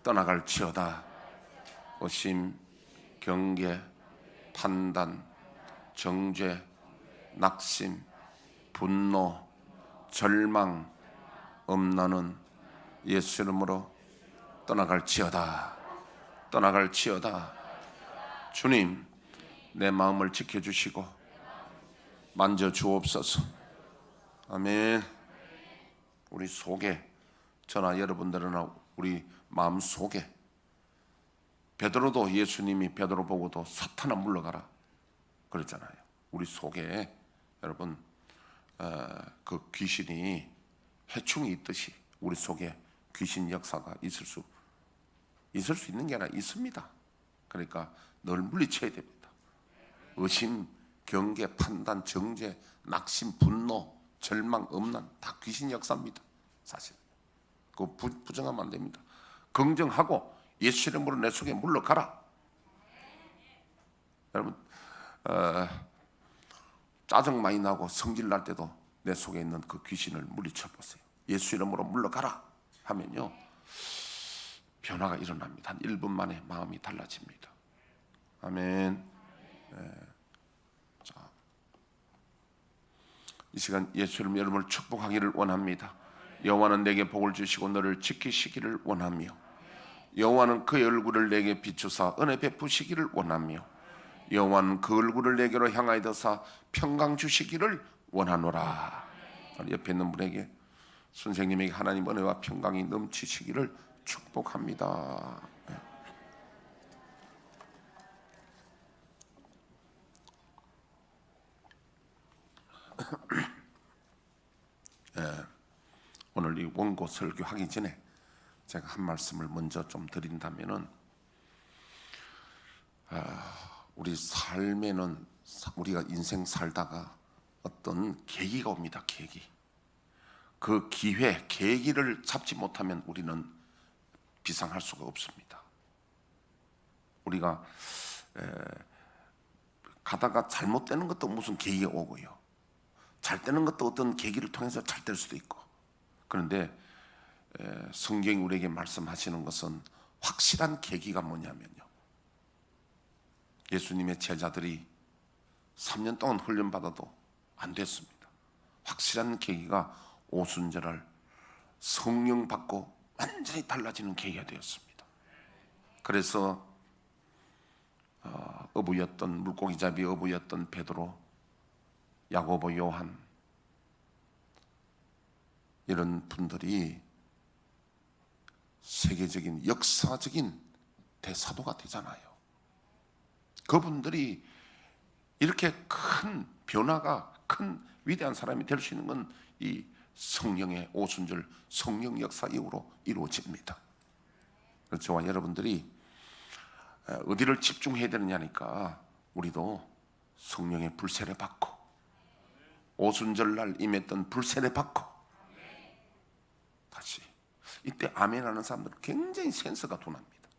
떠나갈지어다. 의심, 경계, 판단, 정죄, 낙심, 분노, 절망, 엄나는 예수 이름으로 떠나갈지어다. 떠나갈지어다. 주님, 내 마음을 지켜주시고 만져주옵소서. 아멘. 우리 속에, 저나 여러분들은 우리 마음 속에, 베드로도 예수님이 베드로 보고도 사탄아 물러가라 그랬잖아요. 우리 속에 여러분 그 귀신이, 해충이 있듯이 우리 속에 귀신 역사가 있을 수 있는 게 아니라 있습니다. 그러니까 늘 물리쳐야 됩니다. 의심, 경계, 판단, 정죄, 낙심, 분노, 절망, 엄난 다 귀신 역사입니다. 사실 그거 부정하면 안 됩니다. 긍정하고 예수 이름으로 내 속에 물러가라. 여러분 짜증 많이 나고 성질 날 때도 내 속에 있는 그 귀신을 물리쳐 보세요. 예수 이름으로 물러가라 하면요, 변화가 일어납니다. 한 1분 만에 마음이 달라집니다. 아멘. 자, 이 시간 예수 이름 여러분을 축복하기를 원합니다. 여호와는 내게 복을 주시고 너를 지키시기를 원하며, 여호와는 그의 얼굴을 내게 비추사 은혜 베푸시기를 원하며, 여호와는 그 얼굴을 내게로 향하여 드사 평강 주시기를 원하노라. 옆에 있는 분에게, 선생님에게 하나님 은혜와 평강이 넘치시기를 축복합니다. 오늘 이 원고 설교하기 전에 제가 한 말씀을 먼저 좀 드린다면은, 우리 삶에는 우리가 인생 살다가 어떤 계기가 옵니다. 계기. 그 기회, 계기를 잡지 못하면 우리는 비상할 수가 없습니다. 우리가 가다가 잘못되는 것도 무슨 계기가 오고요, 잘 되는 것도 어떤 계기를 통해서 잘 될 수도 있고. 그런데 성경이 우리에게 말씀하시는 것은 확실한 계기가 뭐냐면요, 예수님의 제자들이 3년 동안 훈련받아도 안 됐습니다. 확실한 계기가 오순절날 성령 받고 완전히 달라지는 계기가 되었습니다. 그래서 어부였던, 물고기잡이 어부였던 베드로, 야고보, 요한, 이런 분들이 세계적인 역사적인 대사도가 되잖아요. 그분들이 이렇게 큰 변화가, 큰 위대한 사람이 될 수 있는 건 이 성령의 오순절 성령 역사 이후로 이루어집니다. 그래서 저와 여러분들이 어디를 집중해야 되느냐니까, 우리도 성령의 불세례 받고, 오순절날 임했던 불세례 받고, 다시 이때 아멘하는 사람들은 굉장히 센스가 둔합니다.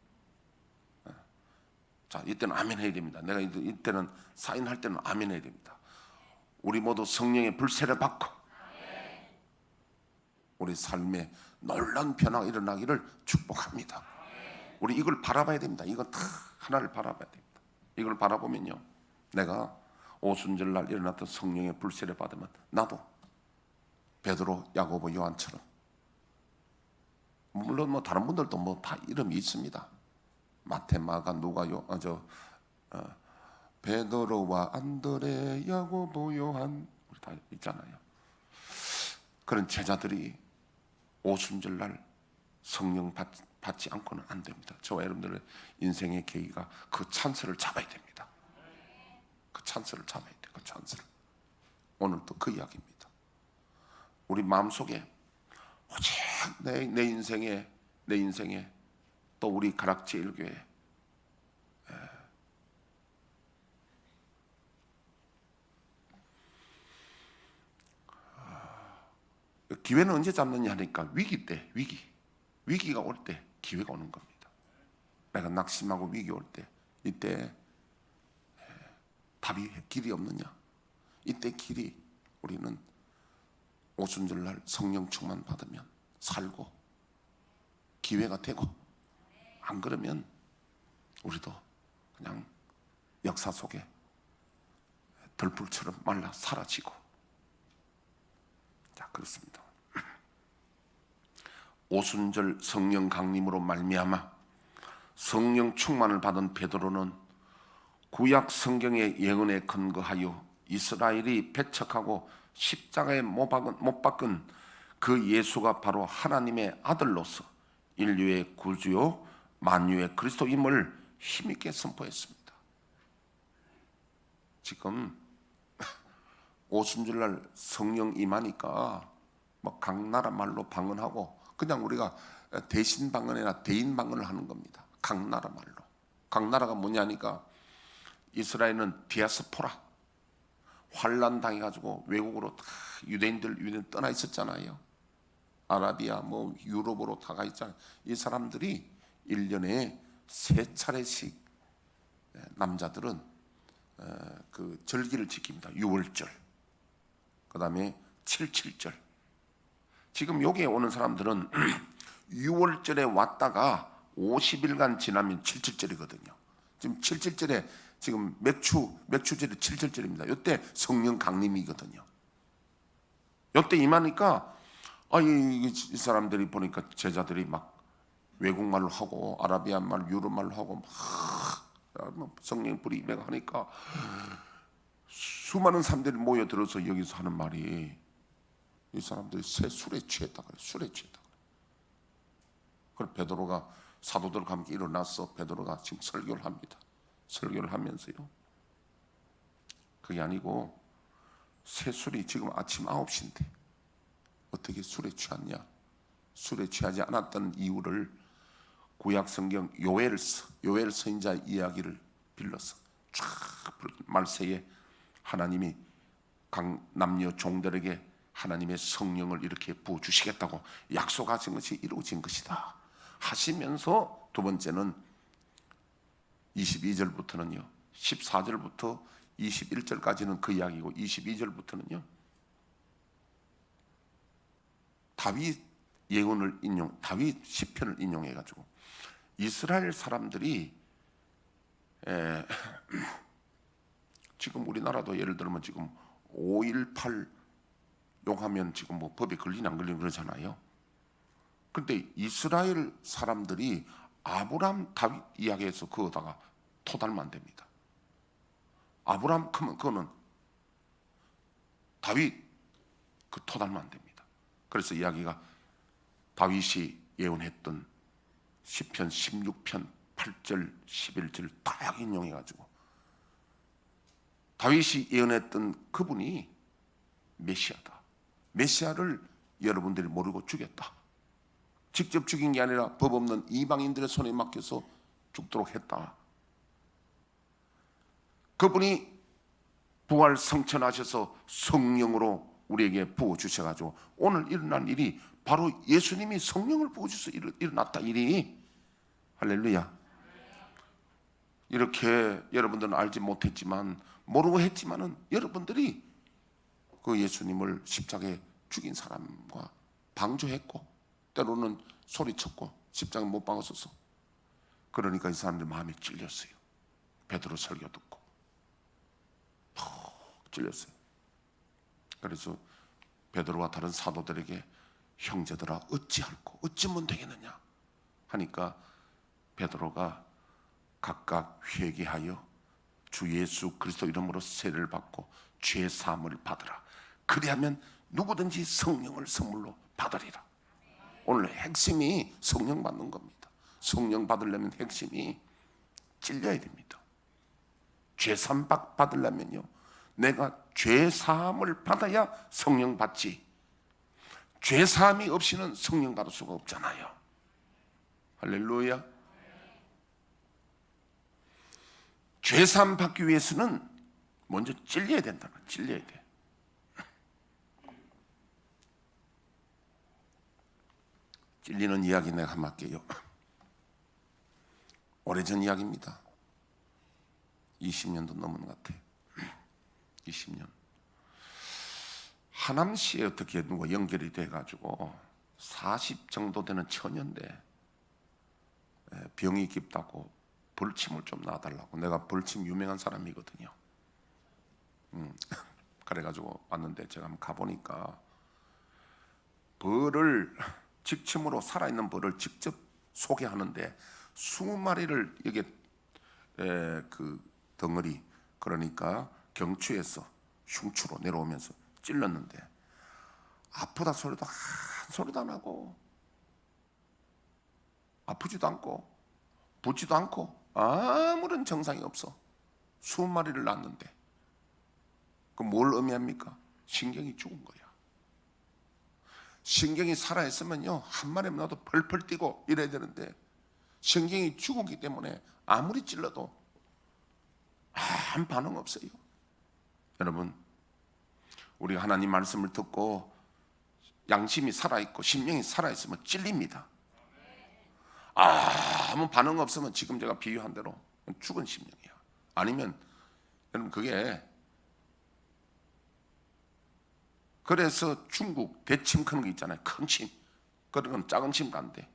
자, 이때는 아멘 해야 됩니다. 내가 이때는 사인할 때는 아멘 해야 됩니다. 우리 모두 성령의 불세례 받고 우리 삶에 놀라운 변화가 일어나기를 축복합니다. 우리 이걸 바라봐야 됩니다. 이거 다 하나를 바라봐야 됩니다. 이걸 바라보면요, 내가 오순절날 일어났던 성령의 불세례 받으면 나도 베드로, 야고보, 요한처럼, 물론 뭐 다른 분들도 뭐 다 이름이 있습니다. 마태, 마가, 누가, 베드로와 안드레, 야고보, 요한, 우리 다 있잖아요. 그런 제자들이 오순절날 성령 받지 않고는 안 됩니다. 저와 여러분들의 인생의 계기가 그 찬스를 잡아야 됩니다. 그 찬스를 잡아야 돼요. 그 찬스를. 오늘도 그 이야기입니다. 우리 마음속에 오직 내 인생에 또 우리 가락제일교회 기회는 언제 잡느냐 하니까 위기 때, 위기가 올 때 기회가 오는 겁니다. 내가 낙심하고 위기 올 때, 이때 답이, 길이 없느냐, 이때 길이, 우리는 오순절날 성령 충만 받으면 살고 기회가 되고 안 그러면 우리도 그냥 역사 속에 들불처럼 말라 사라지고. 자, 그렇습니다. 오순절 성령 강림으로 말미암아 성령 충만을 받은 베드로는 구약 성경의 예언에 근거하여 이스라엘이 배척하고 십자가에 못 박은 그 예수가 바로 하나님의 아들로서 인류의 구주요 만유의 그리스도임을 힘있게 선포했습니다. 지금 오순절날 성령 임하니까 뭐 각 나라 말로 방언하고 그냥 우리가 대신 방언이나 대인 방언을 하는 겁니다. 각 나라 말로. 각 나라가 뭐냐니까 이스라엘은 디아스포라, 환란 당해가지고 외국으로 다 유대인 떠나 있었잖아요. 아라비아 뭐 유럽으로 다 가 있잖아요. 이 사람들이 1년에 3차례씩 남자들은 그 절기를 지킵니다. 6월절, 그 다음에 7.7절. 지금 여기에 오는 사람들은 6월절에 왔다가 50일간 지나면 7.7절이거든요. 지금 7.7절에 지금 맥추절이 7.7절입니다. 이때 성령 강림이거든요. 이때 임하니까 이 사람들이 보니까 제자들이 막 외국말로 하고 아라비아 말, 유럽 말로 하고 막 성령 불이 임하고 하니까 수많은 사람들이 모여들어서 여기서 하는 말이 이 사람들이 새 술에 취했다 그래요. 술에 취했다 그래요. 그래서 베드로가 사도들과 함께 일어나서 베드로가 지금 설교를 합니다. 설교를 하면서요, 그게 아니고 새 술이 지금 아침 9시인데 어떻게 술에 취했냐? 술에 취하지 않았던 이유를 구약 성경 요엘 선지자 이야기를 빌려서 쫙 말세에 하나님이 각 남녀 종들에게 하나님의 성령을 이렇게 부어주시겠다고 약속하신 것이 이루어진 것이다 하시면서, 두 번째는 22절부터는요 14절부터 21절까지는 그 이야기고 22절부터는요 다윗 예언을 다윗 시편을 인용해가지고 이스라엘 사람들이 지금 우리나라도 예를 들면 지금 5.18 욕하면 지금 뭐 법에 걸리나 안 걸리나 그러잖아요. 근데 이스라엘 사람들이 아브람 다윗 이야기에서 그거다가 토달면 안 됩니다. 아브람 그거는 다윗 그 토달면 안 됩니다. 그래서 이야기가 다윗이 예언했던 시편 16편 8절 11절 딱 인용해가지고 다윗이 예언했던 그분이 메시아다. 메시아를 여러분들이 모르고 죽였다. 직접 죽인 게 아니라 법 없는 이방인들의 손에 맡겨서 죽도록 했다. 그분이 부활 성천하셔서 성령으로 우리에게 부어주셔가지고 오늘 일어난 일이 바로 예수님이 성령을 부어주셔서 일어났다 일이. 할렐루야. 이렇게 여러분들은 알지 못했지만 모르고 했지만은 여러분들이 그 예수님을 십자가에 죽인 사람과 방조했고 때로는 소리쳤고 십자가에 못 박았어서 그러니까 이 사람들 마음이 찔렸어요. 베드로 설교 듣고 푹 찔렸어요. 그래서 베드로와 다른 사도들에게 형제들아 어찌할꼬 어찌면 되겠느냐 하니까 베드로가 각각 회개하여 주 예수 그리스도 이름으로 세례를 받고 죄 사함을 받으라. 그리하면 누구든지 성령을 선물로 받으리라. 오늘 핵심이 성령 받는 겁니다. 성령 받으려면 핵심이 찔려야 됩니다. 죄 사함 받으려면요 내가 죄 사함을 받아야 성령 받지, 죄 사함이 없이는 성령 받을 수가 없잖아요. 할렐루야. 죄 사함 받기 위해서는 먼저 찔려야 된다. 찔려야 돼. 찔리는 이야기 내가 한번 할게요. 오래전 이야기입니다. 20년도 넘은 것 같아요. 20년. 하남시에 어떻게 누가 연결이 돼가지고 40 정도 되는 처녀인데 병이 깊다고 벌침을 좀 놔달라고. 내가 벌침 유명한 사람이거든요. 그래가지고 왔는데 제가 한번 가보니까 벌을 직침으로 살아있는 벌을 직접 소개하는데 20마리를 여기 그 덩어리, 그러니까 경추에서 흉추로 내려오면서 찔렀는데 아프다 소리도 한 소리도 안 하고, 아프지도 않고 붓지도 않고 아무런 증상이 없어. 20마리를 낳았는데 그 뭘 의미합니까? 신경이 죽은 거야. 신경이 살아있으면요 한 마리 나도 펄펄 뛰고 이래야 되는데 신경이 죽었기 때문에 아무리 찔러도 아무 반응 없어요. 여러분, 우리가 하나님 말씀을 듣고 양심이 살아있고 심령이 살아있으면 찔립니다. 아무 반응 없으면 지금 제가 비유한 대로 죽은 심령이야. 아니면 여러분, 그게 그래서 중국 대침 크는 거 있잖아요. 큰 침. 그런 건 작은 침가 안 돼.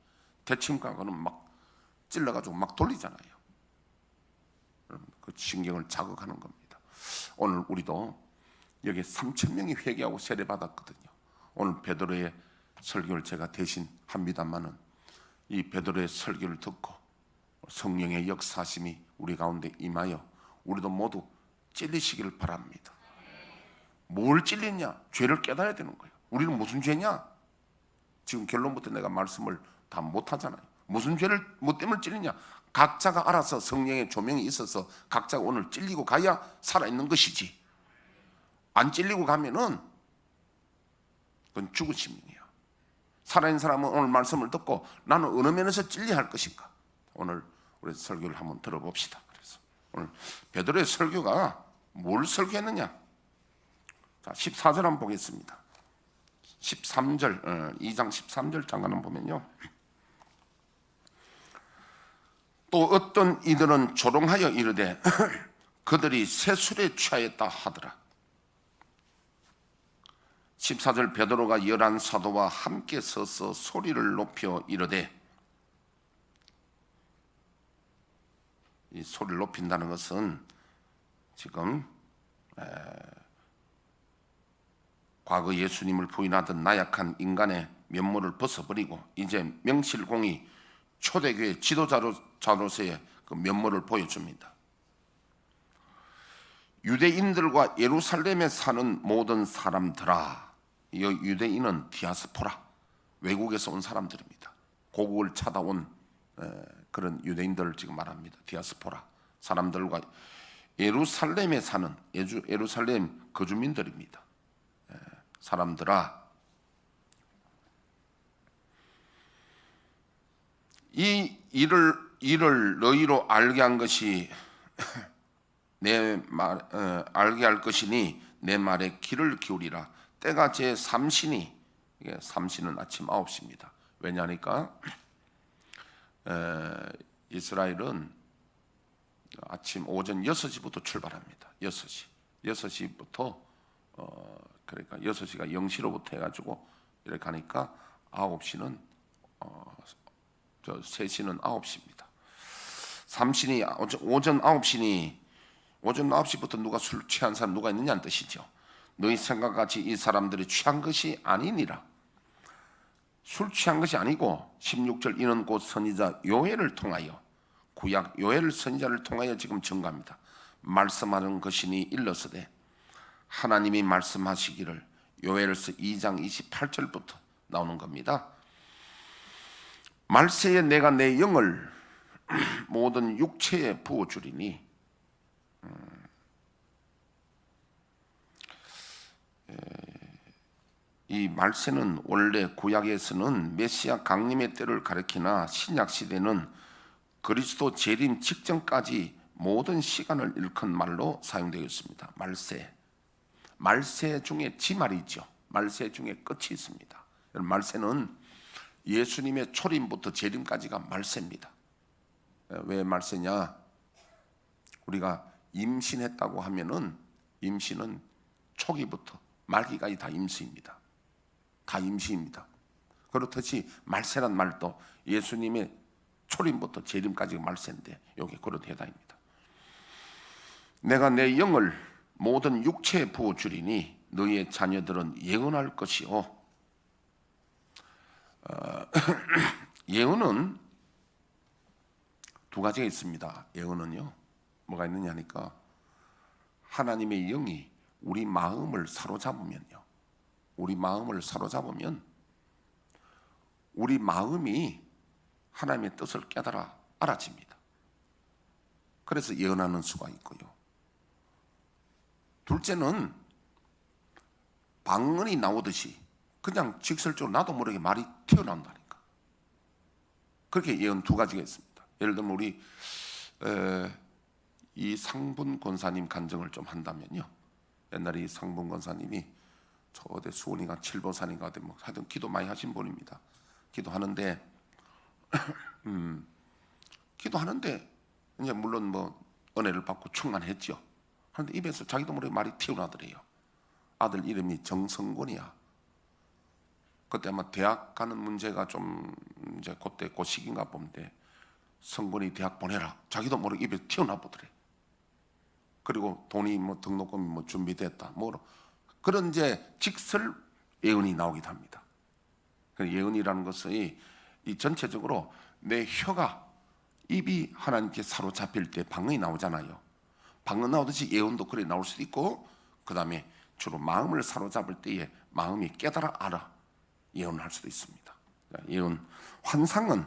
대침가 그는 막 찔러가지고 막 돌리잖아요. 여러분, 그 신경을 자극하는 겁니다. 오늘 우리도 여기 3,000명이 회개하고 세례 받았거든요. 오늘 베드로의 설교를 제가 대신 합니다만은 이 베드로의 설교를 듣고 성령의 역사심이 우리 가운데 임하여 우리도 모두 찔리시기를 바랍니다. 뭘 찔리냐? 죄를 깨달아야 되는 거예요. 우리는 무슨 죄냐? 지금 결론부터 내가 말씀을 다 못하잖아요. 무슨 죄를 뭐 때문에 찔리냐? 각자가 알아서 성령의 조명이 있어서 각자가 오늘 찔리고 가야 살아있는 것이지, 안 찔리고 가면은 그건 죽은 심령이야. 살아있는 사람은 오늘 말씀을 듣고 나는 어느 면에서 찔려야 할 것인가? 오늘 우리 설교를 한번 들어봅시다. 그래서 오늘 베드로의 설교가 뭘 설교했느냐? 자, 14절 한번 보겠습니다. 13절, 2장 13절 잠깐 보면요. 또 어떤 이들은 조롱하여 이르되 그들이 새 술에 취하였다 하더라. 14절, 베드로가 11 사도와 함께 서서 소리를 높여 이르되, 이 소리를 높인다는 것은 지금 과거 예수님을 부인하던 나약한 인간의 면모를 벗어버리고 이제 명실공히 초대교회 지도자로서의 그 면모를 보여줍니다. 유대인들과 예루살렘에 사는 모든 사람들아, 이 유대인은 디아스포라, 외국에서 온 사람들입니다. 고국을 찾아온 그런 유대인들을 지금 말합니다. 디아스포라 사람들과 예루살렘에 사는 예루살렘 거주민들입니다. 사람들아, 이 일을 너희로 알게 한 것이 알게 할 것이니 내 말에 귀를 기울이라. 때가 제 삼신이, 삼신은 아침 9시입니다. 왜냐하니까 이스라엘은 오전 6시부터 출발합니다. 6시부터 그러니까 6시가 0시로부터 해가지고 이렇게 가니까 9시는 3시는 9시입니다. 삼신이 오전 9시니 오전 9시부터 누가 술 취한 사람 누가 있느냐는 뜻이죠. 너희 생각같이 이 사람들이 취한 것이 아니니라. 술 취한 것이 아니고 16절, 이는 곧 선지자 요엘을 통하여, 구약 요엘 선지자를 통하여 지금 증거합니다. 말씀하는 것이니 일러서되 하나님이 말씀하시기를, 요엘서 2장 28절부터 나오는 겁니다. 말세에 내가 내 영을 모든 육체에 부어주리니, 이 말세는 원래 구약에서는 메시아 강림의 때를 가리키나 신약 시대는 그리스도 재림 직전까지 모든 시간을 일컫는 말로 사용되어 있습니다. 말세 중에 지말이죠. 말세 중에 끝이 있습니다. 말세는 예수님의 초림부터 재림까지가 말세입니다. 왜 말세냐? 우리가 임신했다고 하면은 임신은 초기부터 말기까지 다 임시입니다. 다 임시입니다. 그렇듯이 말세란 말도 예수님의 초림부터 재림까지가 말세인데 요게 그런 대답입니다. 내가 내 영을 모든 육체에 부어주리니 너희의 자녀들은 예언할 것이요. 예언은 두 가지가 있습니다. 예언은요, 뭐가 있느냐 하니까 하나님의 영이 우리 마음을 사로잡으면요, 우리 마음을 사로잡으면 우리 마음이 하나님의 뜻을 깨달아 알아집니다. 그래서 예언하는 수가 있고요. 둘째는 방언이 나오듯이 그냥 직설적으로 나도 모르게 말이 튀어나온다니까. 그렇게 예언 두 가지가 있습니다. 예를 들면 우리 이 상분 권사님 간증을 좀 한다면요, 옛날에 이 상분 권사님이 저 어디 수원인가 칠보산인가 어디 뭐 하여튼 기도 많이 하신 분입니다. 기도하는데 기도하는데 이제 물론 뭐 은혜를 받고 충만했죠. 그런데 입에서 자기도 모르게 말이 튀어나오더래요. 아들 이름이 정성곤이야. 그때 아마 대학 가는 문제가 좀 이제 그때 그 시기인가 본데, 성곤이 대학 보내라. 자기도 모르게 입에 튀어나와 보더래. 그리고 돈이 뭐 등록금이 뭐 준비됐다. 뭐 그런 이제 직설 예언이 나오기도 합니다. 예언이라는 것은 이 전체적으로 내 혀가, 입이 하나님께 사로잡힐 때 방언이 나오잖아요. 방언 나오듯이 예언도 그래 나올 수도 있고, 그 다음에 주로 마음을 사로잡을 때에 마음이 깨달아 알아 예언할 수도 있습니다. 예언, 환상은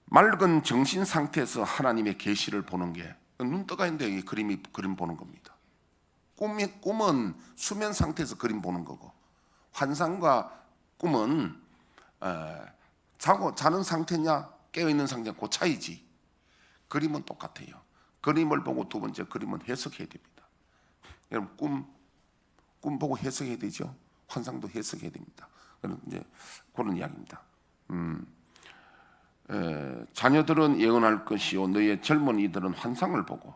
맑은 정신 상태에서 하나님의 계시를 보는 게, 눈 떠가 있는데 그림 보는 겁니다. 꿈은 수면 상태에서 그림 보는 거고, 환상과 꿈은 자는 상태냐 깨어 있는 상태냐 그 차이지. 그림은 똑같아요. 그림을 보고 두 번째 그림은 해석해야 됩니다. 여러분 꿈 보고 해석해야 되죠. 환상도 해석해야 됩니다. 이제 그런 이야기입니다. 자녀들은 예언할 것이요 너희의 젊은이들은 환상을 보고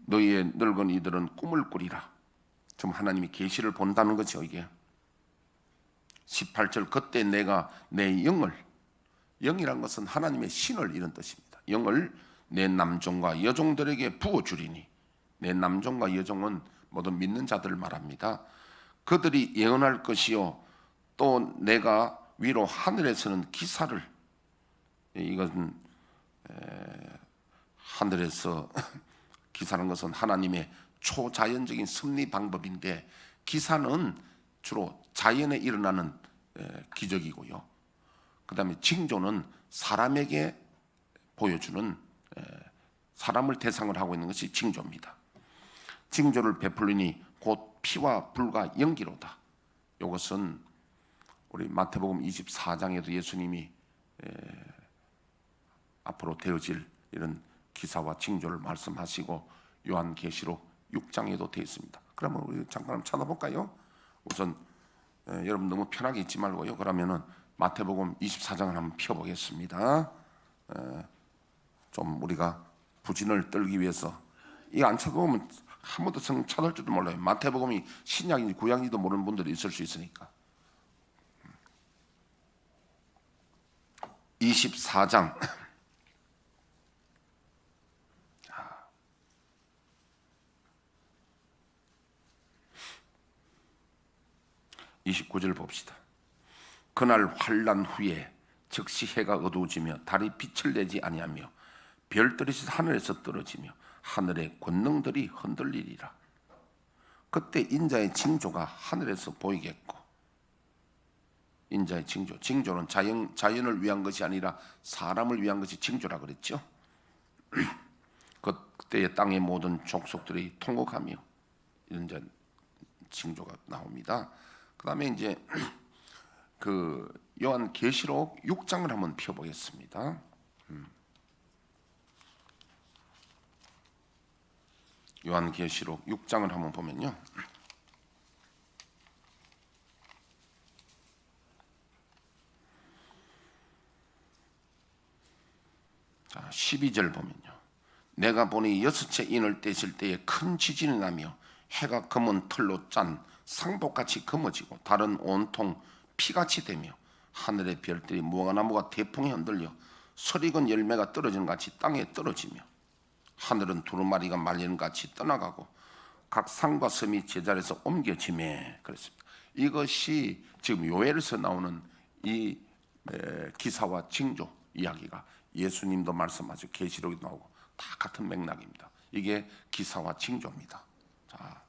너희의 늙은이들은 꿈을 꾸리라. 좀 하나님이 계시를 본다는 거죠. 이게 18절, 그때 내가 내 영이란 것은 하나님의 신을 이런 뜻입니다. 영을 내 남종과 여종들에게 부어주리니, 내 남종과 여종은 모든 믿는 자들을 말합니다. 그들이 예언할 것이요 또 내가 위로 하늘에서는 기사를, 이것은 하늘에서 기사라는 것은 하나님의 초자연적인 섭리 방법인데, 기사는 주로 자연에 일어나는 기적이고요. 그 다음에 징조는 사람에게 보여주는, 사람을 대상을 하고 있는 것이 징조입니다. 징조를 베풀리니 곧 피와 불과 연기로다. 이것은 우리 마태복음 24장에도 예수님이 앞으로 되어질 이런 기사와 징조를 말씀하시고, 요한계시록 6장에도 되어 있습니다. 그러면 우리 잠깐 한번 찾아볼까요? 우선 여러분 너무 편하게 있지 말고요. 그러면은 마태복음 24장을 한번 펴보겠습니다. 좀 우리가 부진을 떨기 위해서, 이거 안 찾아보면 한 번도 성경 찾을 줄도 몰라요. 마태복음이 신약인지 구약인지도 모르는 분들이 있을 수 있으니까. 24장 29절 봅시다. 그날 환난 후에 즉시 해가 어두워지며 달이 빛을 내지 아니하며 별들이 하늘에서 떨어지며 하늘의 권능들이 흔들리리라. 그때 인자의 징조가 하늘에서 보이겠고, 인자의 징조는 자연을 위한 것이 아니라 사람을 위한 것이 징조라 그랬죠. 그때의 땅의 모든 족속들이 통곡하며, 이런 징조가 나옵니다. 그 다음에 이제 그 요한계시록 6장을 한번 펴보겠습니다. 요한계시록 6장을 한번 보면요, 자 12절 보면요, 내가 보니 여섯째 인을 떼실 때에 큰 지진이 나며 해가 검은 털로 짠 상복같이 검어지고 달은 온통 피같이 되며 하늘의 별들이 무화과나무가 태풍에 흔들려 설익은 열매가 떨어지는 같이 땅에 떨어지며 하늘은 두루마리가 말리는 같이 떠나가고 각 산과 섬이 제자리에서 옮겨지매 그랬습니다. 이것이 지금 요엘에서 나오는 이 기사와 징조 이야기가 예수님도 말씀하시고 계시록에도 나오고 다 같은 맥락입니다. 이게 기사와 징조입니다. 자,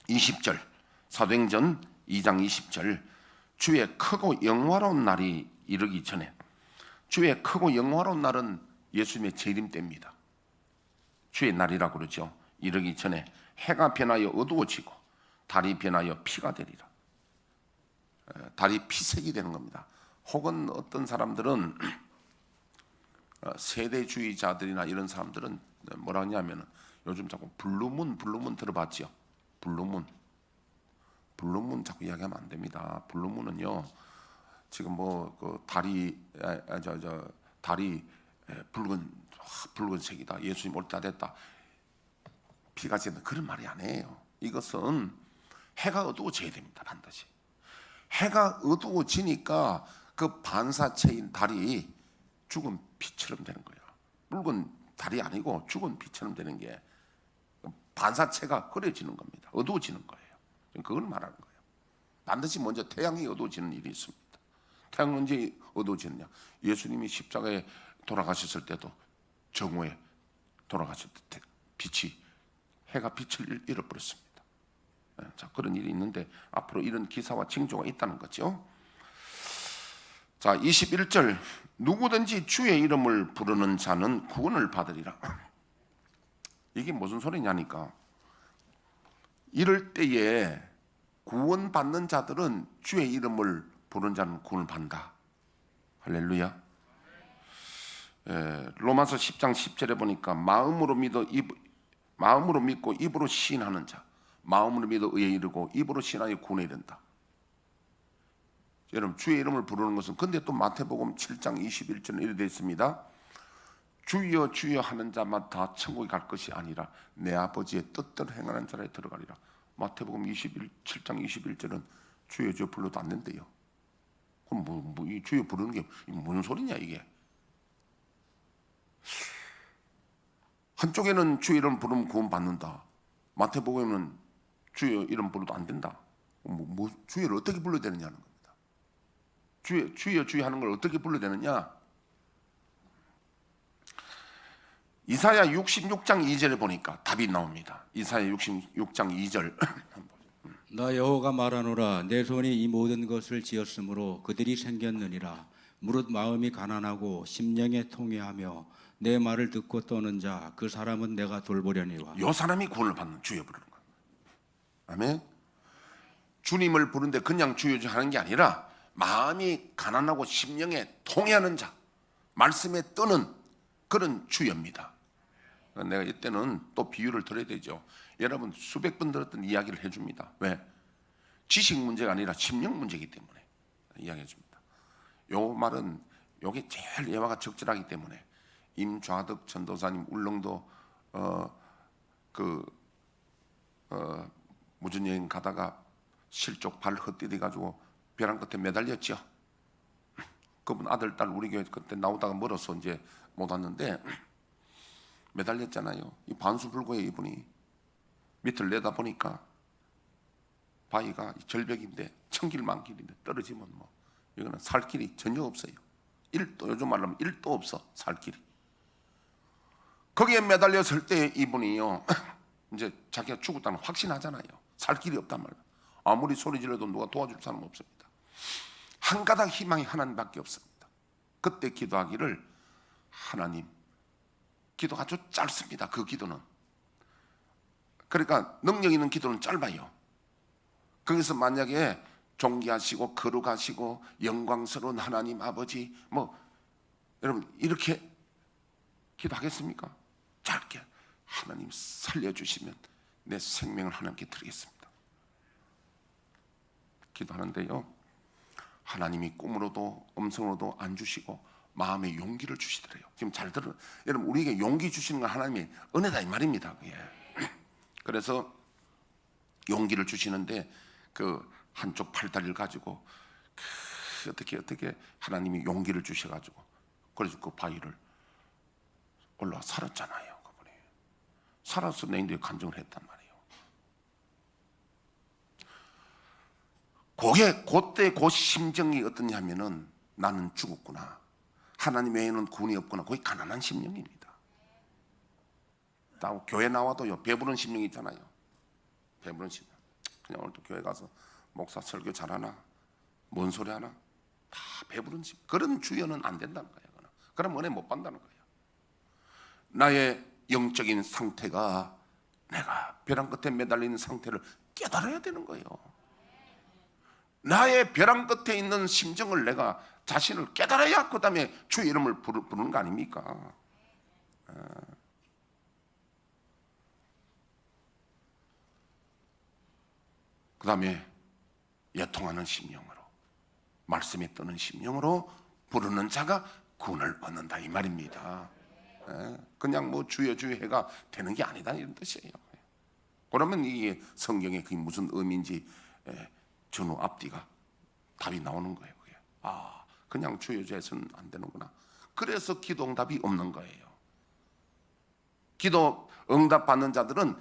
20절 사도행전 2장 20절 주의 크고 영화로운 날이 이르기 전에, 주의 크고 영화로운 날은 예수님의 재림 때입니다. 주의 날이라고 그러죠. 이르기 전에 해가 변하여 어두워지고 달이 변하여 피가 되리라. 달이 피색이 되는 겁니다. 혹은 어떤 사람들은 세대주의자들이나 이런 사람들은 뭐라 하냐면 요즘 자꾸 블루문 들어봤죠? 블루문 자꾸 이야기하면 안 됩니다. 블루문은요 지금 뭐 그 달이 붉은색이다. 예수님 올 때 됐다. 피가 새는 그런 말이 아니에요. 이것은 해가 어두워져야 됩니다. 반드시 해가 어두워지니까 그 반사체인 달이 죽은 빛처럼 되는 거예요. 붉은 달이 아니고 죽은 빛처럼 되는 게 반사체가 흐려지는 겁니다. 어두워지는 거예요. 그걸 말하는 거예요. 반드시 먼저 태양이 어두워지는 일이 있습니다. 태양은 언제 어두워지느냐? 예수님이 십자가에 돌아가셨을 때도 정오에 돌아가셨을 때 해가 빛을 잃어버렸습니다. 자, 그런 일이 있는데 앞으로 이런 기사와 징조가 있다는 거죠. 자, 21절 누구든지 주의 이름을 부르는 자는 구원을 받으리라. 이게 무슨 소리냐니까 이럴 때에 구원받는 자들은 주의 이름을 부르는 자는 구원을 받는다. 할렐루야. 로마서 10장 10절에 보니까 마음으로 믿고 입으로 시인하는 자, 마음으로 믿어 의에 이르고 입으로 시인하여 구원에 이른다. 여러분 주의 이름을 부르는 것은, 근데 또 마태복음 7장 21절에 이렇게 되어 있습니다. 주여 주여 하는 자만 다 천국에 갈 것이 아니라 내 아버지의 뜻대로 행하는 자라에 들어가리라. 마태복음 7장 21절은 주여 주여 불러도 안 된대요. 그럼 이 주여 부르는 게 무슨 소리냐 이게? 한쪽에는 주의 이름 부르면 구원 받는다. 마태복음에는 주의 이름 불러도 안 된다. 주의를 어떻게 불러야 되느냐는 겁니다. 주여 주여 하는 걸 어떻게 불러야 되느냐? 이사야 66장 2절에 보니까 답이 나옵니다. 이사야 66장 2절 나 여호와가 말하노라. 내 손이 이 모든 것을 지었으므로 그들이 생겼느니라. 무릇 마음이 가난하고 심령에 통회하며 내 말을 듣고 떠는 자 그 사람은 내가 돌보려니와. 이 사람이 구원을 받는 주여 부르는 거예요. 아멘. 주님을 부르는데 그냥 주여 주여 하는 게 아니라 마음이 가난하고 심령에 통회하는 자, 말씀에 뜨는 그런 주여입니다. 내가 이때는 또 비유를 들어야 되죠. 여러분 수백 번 들었던 이야기를 해줍니다. 왜? 지식 문제가 아니라 심령 문제이기 때문에 이야기해 줍니다. 요 말은 요게 제일 예화가 적절하기 때문에 임좌덕 전도사님 울릉도 무전여행 가다가 실족 발 헛디뎌 가지고 벼랑 끝에 매달렸죠. 그분 아들 딸 우리 교회 그때 나오다가 멀어서 이제 못 왔는데 매달렸잖아요. 이 반수불고에 이분이 밑을 내다보니까 바위가 절벽인데 천길만길인데 떨어지면 뭐 이거는 살 길이 전혀 없어요. 1도, 요즘 말로 하면 1도 없어, 살 길이. 거기에 매달렸을 때 이분이요 이제 자기가 죽었다는 확신하잖아요. 살 길이 없단 말이에요. 아무리 소리 질러도 누가 도와줄 사람 없습니다. 한 가닥 희망이 하나님밖에 없습니다. 그때 기도하기를, 하나님, 기도가 아주 짧습니다. 그 기도는. 그러니까 능력 있는 기도는 짧아요. 거기서 만약에 존귀하시고 거룩하시고 영광스러운 하나님 아버지, 뭐 여러분 이렇게 기도하겠습니까? 짧게, 하나님 살려주시면 내 생명을 하나님께 드리겠습니다. 기도하는데요, 하나님이 꿈으로도 음성으로도 안 주시고 마음의 용기를 주시더래요. 지금 잘 들어, 여러분 우리에게 용기 주시는 건 하나님의 은혜다 이 말입니다. 그래서 용기를 주시는데 그 한쪽 팔다리를 가지고 어떻게 하나님이 용기를 주셔가지고 그래서 그 바위를 올라와 살았잖아요. 그분이 살아서 내인들이 간증을 했단 말이에요. 그때 그 심정이 어떠냐면은 나는 죽었구나, 하나님 외에는 구원이 없구나, 거의 가난한 심령입니다. 교회 나와도요 배부른 심령이 있잖아요. 배부른 심령. 그냥 오늘도 교회 가서 목사 설교 잘하나, 뭔 소리 하나, 다 배부른 심령. 그런 주여는 안 된다는 거예요. 그럼 은혜 못 받는다는 거예요. 나의 영적인 상태가 내가 벼랑 끝에 매달리는 상태를 깨달아야 되는 거예요. 나의 벼랑 끝에 있는 심정을 내가 자신을 깨달아야 그 다음에 주의 이름을 부르는 거 아닙니까? 그 다음에 애통하는 심령으로, 말씀에 뜨는 심령으로 부르는 자가 구원을 얻는다 이 말입니다. 그냥 뭐 주여 주여 해가 되는 게 아니다 이런 뜻이에요. 그러면 이게 성경에 그게 무슨 의미인지 전후 앞뒤가 답이 나오는 거예요. 그게. 그냥 주여 주여 해서는 안 되는구나. 그래서 기도 응답이 없는 거예요. 기도 응답 받는 자들은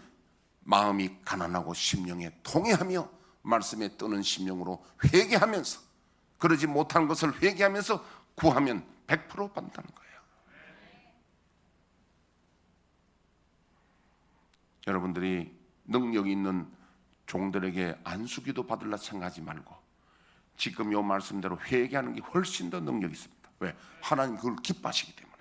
마음이 가난하고 심령에 통회하며 말씀에 뜨는 심령으로 회개하면서, 그러지 못한 것을 회개하면서 구하면 100% 받는다는 거예요. 여러분들이 능력 있는 종들에게 안수기도 받으려 생각하지 말고 지금 이 말씀대로 회개하는 게 훨씬 더 능력이 있습니다. 왜? 하나님 그걸 기뻐하시기 때문에.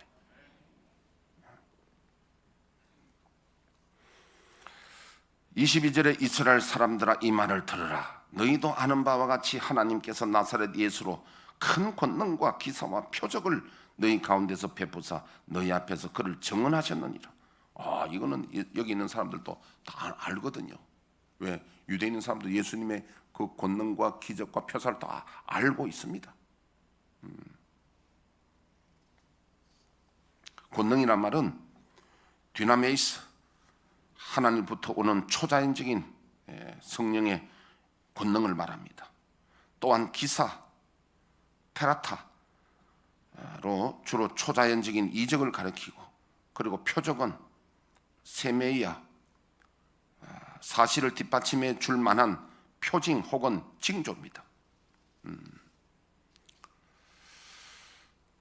22절에 이스라엘 사람들아 이 말을 들으라. 너희도 아는 바와 같이 하나님께서 나사렛 예수로 큰 권능과 기사와 표적을 너희 가운데서 베푸사 너희 앞에서 그를 증언하셨느니라. 이거는 여기 있는 사람들도 다 알거든요. 왜? 유대에 있는 사람도 예수님의 그 권능과 기적과 표사를 다 알고 있습니다. 권능이란 말은 디나메이스, 하나님부터 오는 초자연적인 성령의 권능을 말합니다. 또한 기사, 테라타로 주로 초자연적인 이적을 가리키고, 그리고 표적은 세메이아, 사실을 뒷받침해 줄 만한 표징 혹은 징조입니다.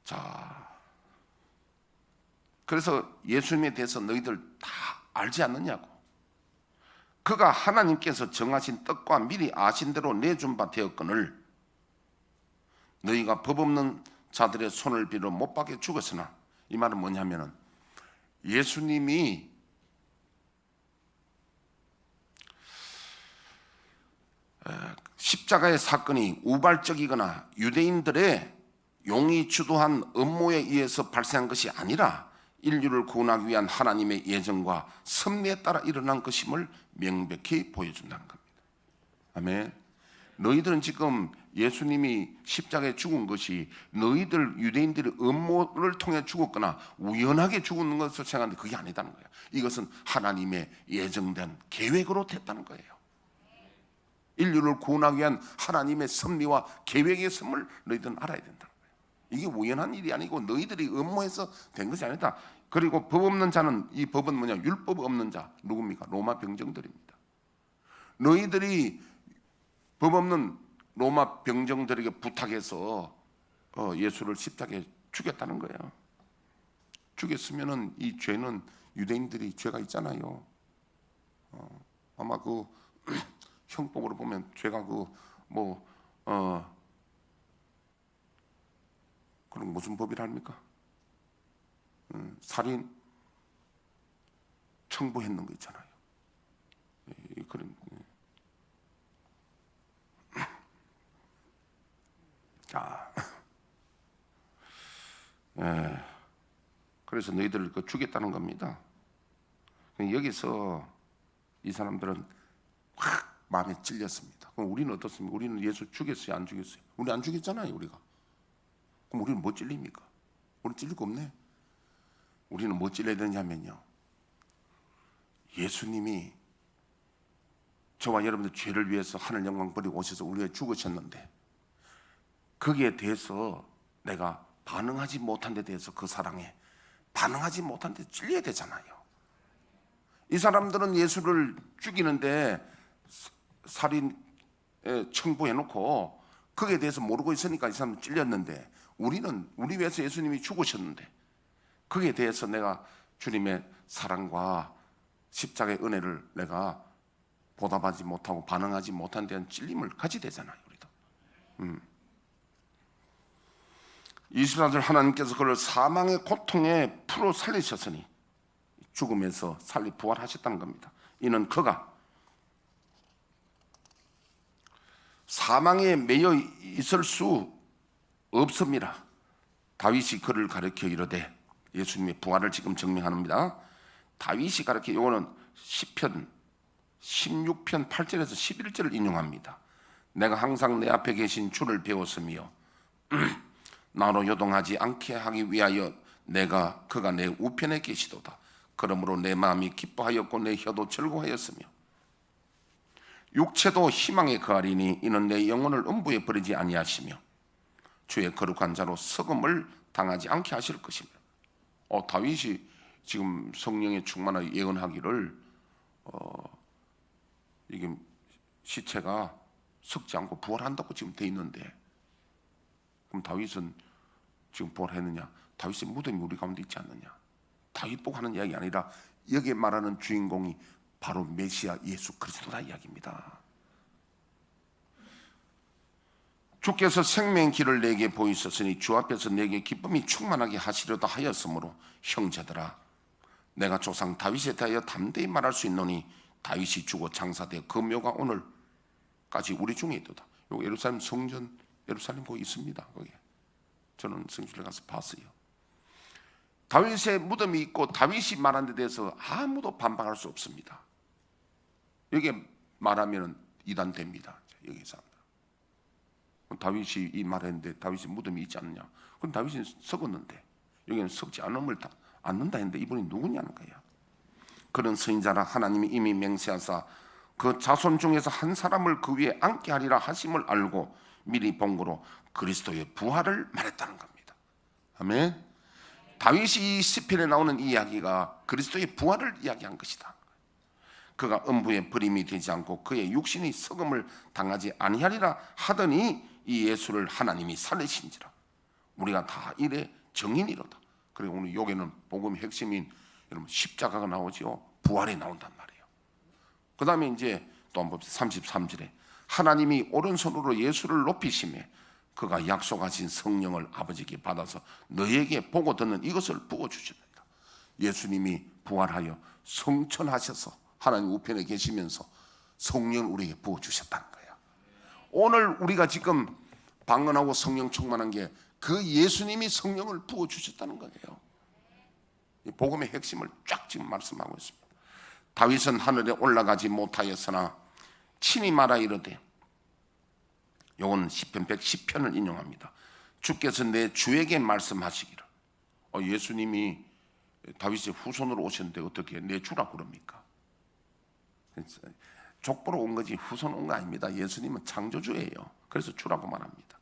자, 그래서 예수님에 대해서 너희들 다 알지 않느냐고. 그가 하나님께서 정하신 뜻과 미리 아신 대로 내준 바 되었거늘 너희가 법 없는 자들의 손을 빌어 못 박여 죽었으나, 이 말은 뭐냐면은 예수님이 십자가의 사건이 우발적이거나 유대인들의 용이 주도한 음모에 의해서 발생한 것이 아니라 인류를 구원하기 위한 하나님의 예정과 섭리에 따라 일어난 것임을 명백히 보여준다는 겁니다. 아멘. 너희들은 지금 예수님이 십자가에 죽은 것이 너희들 유대인들의 음모를 통해 죽었거나 우연하게 죽는 것을 생각하는데 그게 아니다는 거예요. 이것은 하나님의 예정된 계획으로 됐다는 거예요. 인류를 구원하기 위한 하나님의 섭리와 계획의 섭을 너희들은 알아야 된다는 거예요. 이게 우연한 일이 아니고 너희들이 음모해서 된 것이 아니다. 그리고 법 없는 자는, 이 법은 뭐냐? 율법 없는 자 누굽니까? 로마 병정들입니다. 너희들이 법 없는 로마 병정들에게 부탁해서 예수를 십자가에 죽였다는 거예요. 죽였으면은 이 죄는 유대인들이 죄가 있잖아요. 아마 그 형법으로 보면 죄가 그럼 무슨 법이랍니까? 살인, 청부했는 거 있잖아요. 그런. 그래서 너희들을 죽였다는 겁니다. 여기서 이 사람들은 확 마음에 찔렸습니다. 그럼 우리는 어떻습니까? 우리는 예수 죽였어요, 안 죽였어요? 우리 안 죽였잖아요, 우리가. 그럼 우리는 뭐 찔립니까? 우리는 찔릴 거 없네. 우리는 뭐 찔려야 되냐면요, 예수님이 저와 여러분들 죄를 위해서 하늘 영광 버리고 오셔서 우리 위해 죽으셨는데 거기에 대해서 내가 반응하지 못한 데 대해서 그 사랑에 반응하지 못한 데 찔려야 되잖아요. 이 사람들은 예수를 죽이는데 살인 청부해놓고 거기에 대해서 모르고 있으니까 이 사람은 찔렸는데 우리는 우리 위해서 예수님이 죽으셨는데 거기에 대해서 내가 주님의 사랑과 십자가의 은혜를 내가 보답하지 못하고 반응하지 못한 데는 찔림을 가지게 되잖아요. 우리도 24절 하나님께서 그를 사망의 고통에 풀어 살리셨으니 죽음에서 살리 부활하셨다는 겁니다. 이는 그가 사망에 매여 있을 수 없습니다. 다윗이 그를 가르쳐 이르되 예수님의 부활을 지금 증명합니다. 다윗이 가르쳐 이거는 시편 16편 8절에서 11절을 인용합니다. 내가 항상 내 앞에 계신 주를 배웠으며 나로 요동하지 않게 하기 위하여 그가 내 우편에 계시도다. 그러므로 내 마음이 기뻐하였고 내 혀도 즐거워하였으며 육체도 희망에 거하리니 이는 내 영혼을 음부에 버리지 아니하시며 주의 거룩한 자로 석음을 당하지 않게 하실 것이며. 다윗이 지금 성령에 충만하여 예언하기를 이게 시체가 썩지 않고 부활한다고 지금 돼 있는데 그럼 다윗은 지금 부활했느냐? 다윗의 무덤이 우리 가운데 있지 않느냐? 다윗 보고 하는 이야기 아니라 여기에 말하는 주인공이 바로 메시아 예수 그리스도다 이야기입니다. 주께서 생명의 길을 내게 보이셨으니 주 앞에서 내게 기쁨이 충만하게 하시려다 하였으므로 형제들아 내가 조상 다윗에 대하여 담대히 말할 수 있노니 다윗이 죽어 장사되어 그 묘가 오늘까지 우리 중에 있도다. 여기 예루살렘 성전 예루살렘 거기 있습니다. 거기 저는 성전에 가서 봤어요. 다윗의 무덤이 있고 다윗이 말한 데 대해서 아무도 반박할 수 없습니다. 여기에 말하면 이단됩니다. 여기서 다윗이 이 말했는데 다윗의 무덤이 있지 않느냐? 그럼 다윗이 썩었는데 여기는 썩지 않는다 했는데 이분이 누구냐는 거야. 그런 선지자라 하나님이 이미 맹세하사 그 자손 중에서 한 사람을 그 위에 앉게 하리라 하심을 알고 미리 본고로 그리스도의 부활을 말했다는 겁니다. 아멘. 다윗이 이 시편에 나오는 이 이야기가 그리스도의 부활을 이야기한 것이다. 그가 음부에 버림이 되지 않고 그의 육신이 썩음을 당하지 아니하리라 하더니 이 예수를 하나님이 살리신지라. 우리가 다 이래 정인이로다. 그리고 오늘 여기는 복음의 핵심인 여러분 십자가가 나오죠. 부활이 나온단 말이에요. 그 다음에 이제 또 한번 33절에 하나님이 오른손으로 예수를 높이시며 그가 약속하신 성령을 아버지께 받아서 너에게 보고 듣는 이것을 부어주십니다. 예수님이 부활하여 성천하셔서 하나님 우편에 계시면서 성령을 우리에게 부어주셨다는 거예요. 오늘 우리가 지금 방언하고 성령 충만한 게 그 예수님이 성령을 부어주셨다는 거예요. 이 복음의 핵심을 쫙 지금 말씀하고 있습니다. 다윗은 하늘에 올라가지 못하였으나 친히 말하 이르되 요건 시편 110편을 인용합니다. 주께서 내 주에게 말씀하시기를. 예수님이 다윗의 후손으로 오셨는데 어떻게 내 주라고 그럽니까? 족보로 온 거지 후손 온 거 아닙니다. 예수님은 창조주예요. 그래서 주라고 말합니다.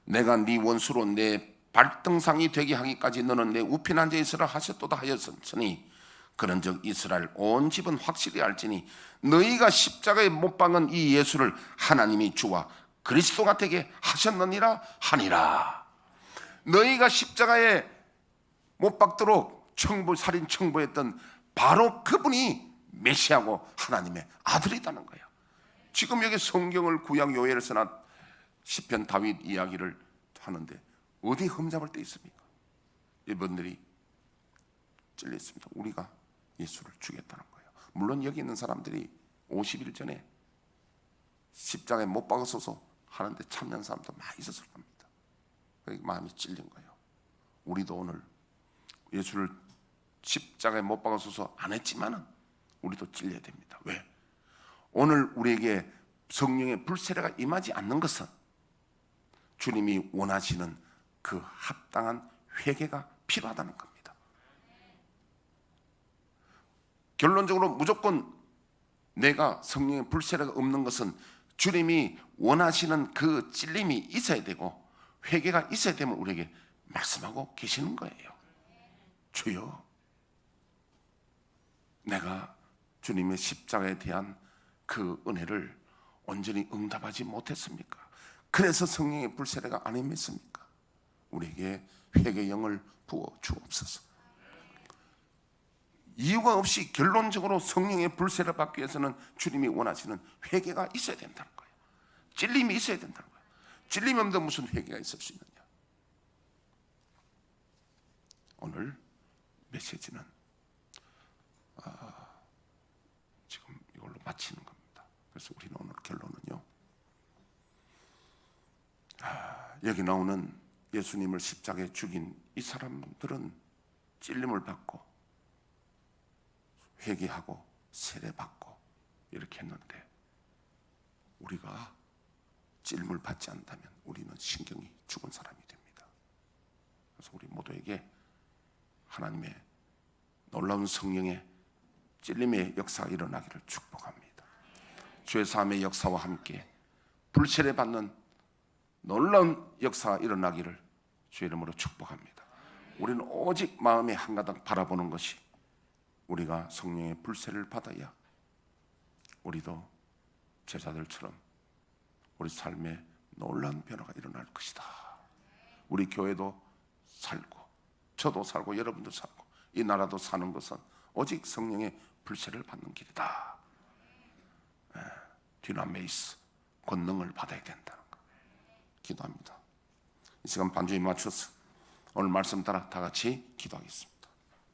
내가 네 원수로 내 발등상이 되게 하기까지 너는 내 우편 앉아 있으라 하셨도다 하였으니 그런즉 이스라엘 온 집은 확실히 알지니 너희가 십자가에 못 박은 이 예수를 하나님이 주와 그리스도가 되게 하셨느니라 하니라. 너희가 십자가에 못 박도록 살인 청부했던 바로 그분이 메시아고 하나님의 아들이라는 거예요. 지금 여기 성경을 구약 요엘을 써나 시편 다윗 이야기를 하는데 어디 흠잡을 데 있습니까? 이분들이 찔렸습니다. 우리가 예수를 죽였다는 거예요. 물론 여기 있는 사람들이 50일 전에 십자가에 못 박아서서 하는데 참는 사람도 많이 있었을 겁니다. 마음이 찔린 거예요. 우리도 오늘 예수를 십자가에 못 박아서서 안 했지만은 우리도 찔려야 됩니다. 왜? 오늘 우리에게 성령의 불세례가 임하지 않는 것은 주님이 원하시는 그 합당한 회개가 필요하다는 겁니다. 결론적으로 무조건 내가 성령의 불세례가 없는 것은 주님이 원하시는 그 찔림이 있어야 되고 회개가 있어야 되면 우리에게 말씀하고 계시는 거예요. 주여, 내가 주님의 십자가에 대한 그 은혜를 온전히 응답하지 못했습니까? 그래서 성령의 불세례가 안 임했습니까? 우리에게 회개의 영을 부어 주옵소서. 이유가 없이 결론적으로 성령의 불세례를 받기 위해서는 주님이 원하시는 회개가 있어야 된다는 거예요. 찔림이 있어야 된다는 거예요. 찔림이 없는데 무슨 회개가 있을 수 있느냐? 오늘 메시지는 지금 이걸로 마치는 겁니다. 그래서 우리는 오늘 결론은요, 여기 나오는 예수님을 십자가에 죽인 이 사람들은 찔림을 받고 회개하고 세례받고 이렇게 했는데, 우리가 찔림을 받지 않다면 우리는 신경이 죽은 사람이 됩니다. 그래서 우리 모두에게 하나님의 놀라운 성령의 찔림의 역사가 일어나기를 축복합니다. 주의 삶의 역사와 함께 불세례 받는 놀라운 역사가 일어나기를 주의 이름으로 축복합니다. 우리는 오직 마음의 한 가닥 바라보는 것이, 우리가 성령의 불세례를 받아야 우리도 제자들처럼 우리 삶에 놀라운 변화가 일어날 것이다. 우리 교회도 살고 저도 살고 여러분도 살고 이 나라도 사는 것은 오직 성령의 불세례를 받는 길이다. 디나메이스, 권능을 받아야 된다는 거 기도합니다. 이 시간 반주에 맞춰서 오늘 말씀 따라 다 같이 기도하겠습니다.